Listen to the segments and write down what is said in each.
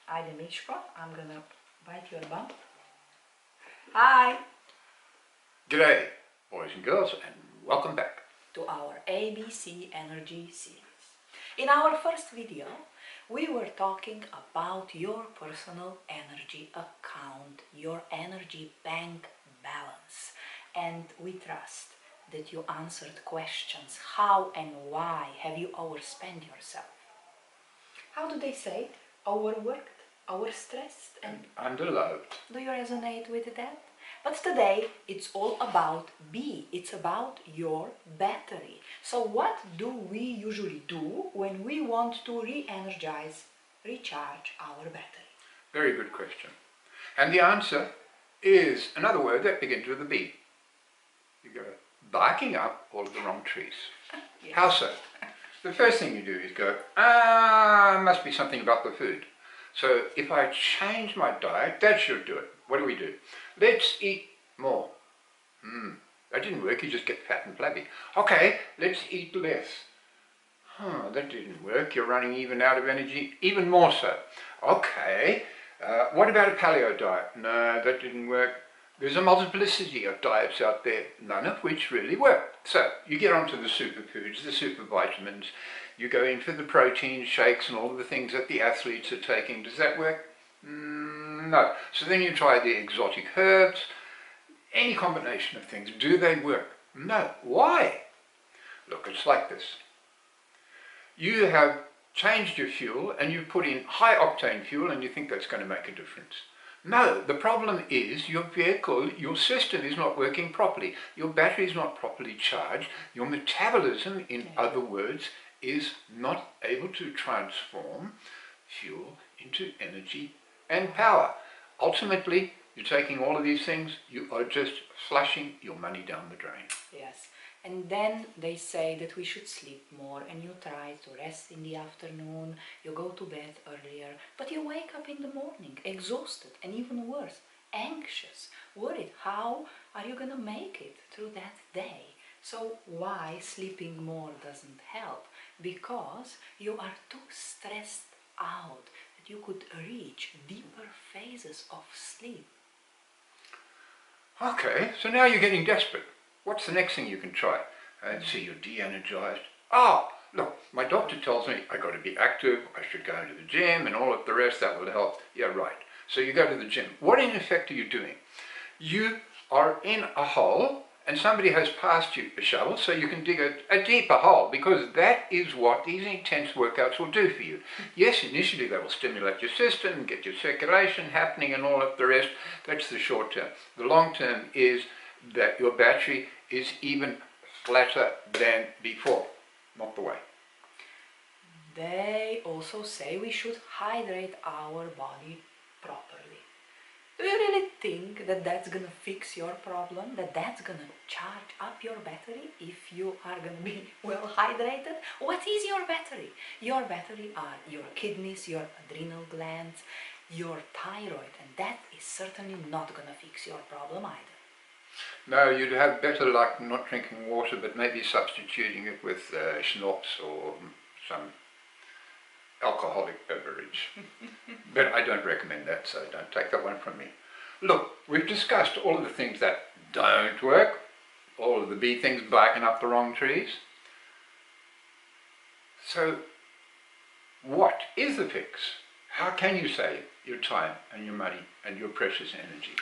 Ajde Miško, I'm gonna bite your bum. Hi! G'day, boys and girls, and welcome back To our ABC Energy series. In our first video, we were talking about your personal energy account, your energy bank balance, and we trust that you answered questions. How and why have you overspent yourself? How do they say? Overworked, overstressed, and underload. do you resonate with that? But today it's all about B. It's about your battery. So what do we usually do when we want to re-energize, recharge our battery? Very good question. And the answer is another word that begins with a B. You go barking up all of the wrong trees. Yes. How so? The first thing you do is go, must be something about the food. So if I change my diet, that should do it. What do? Let's eat more. That didn't work, you just get fat and flabby. Okay, let's eat less. That didn't work, you're running even out of energy, even more so. Okay, what about a paleo diet? No, that didn't work. There's a multiplicity of diets out there, none of which really work. So you get onto the superfoods, the super vitamins, you go in for the protein shakes and all of the things that the athletes are taking. Does that work? No. So then you try the exotic herbs, any combination of things. Do they work? No. Why? Look, it's like this. You have changed your fuel and you put in high octane fuel and you think that's going to make a difference. No, the problem is your vehicle, your system is not working properly. Your battery is not properly charged. Your metabolism, in other words, is not able to transform fuel into energy and power. Ultimately, you're taking all of these things, you are just flushing your money down the drain. Yes. And then they say that we should sleep more, and you try to rest in the afternoon, you go to bed earlier, but you wake up in the morning exhausted and even worse, anxious, worried. How are you going to make it through that day? So why sleeping more doesn't help? Because you are too stressed out that you could reach deeper phases of sleep. Okay, so now you're getting desperate. What's the next thing you can try? See, you're de-energized. Look, my doctor tells me I got to be active, I should go to the gym and all of the rest, that will help. Yeah, right. So you go to the gym. What in effect are you doing? You are in a hole and somebody has passed you a shovel so you can dig a deeper hole, because that is what these intense workouts will do for you. Yes, initially they will stimulate your system, get your circulation happening and all of the rest. That's the short term. The long term is that your battery is even flatter than before. Not the way. They also say we should hydrate our body properly. Do you really think that that's gonna fix your problem? That that's gonna charge up your battery if you are gonna be well hydrated? What is your battery? Your battery are your kidneys, your adrenal glands, your thyroid, and that is certainly not gonna fix your problem either. No, you'd have better luck not drinking water, but maybe substituting it with schnapps or some alcoholic beverage. But I don't recommend that, so don't take that one from me. Look, we've discussed all of the things that don't work, all of the B things barking up the wrong trees. So what is the fix? How can you save your time and your money and your precious energy?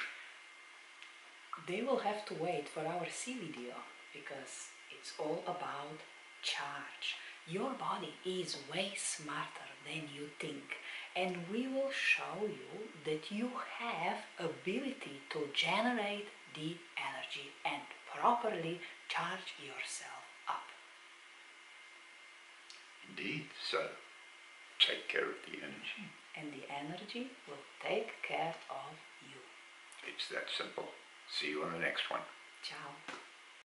They will have to wait for our C video, because it's all about charge. Your body is way smarter than you think, and we will show you that you have ability to generate the energy and properly charge yourself up. Indeed, so take care of the energy. And the energy will take care of you. It's that simple. See you on the next one. Ciao.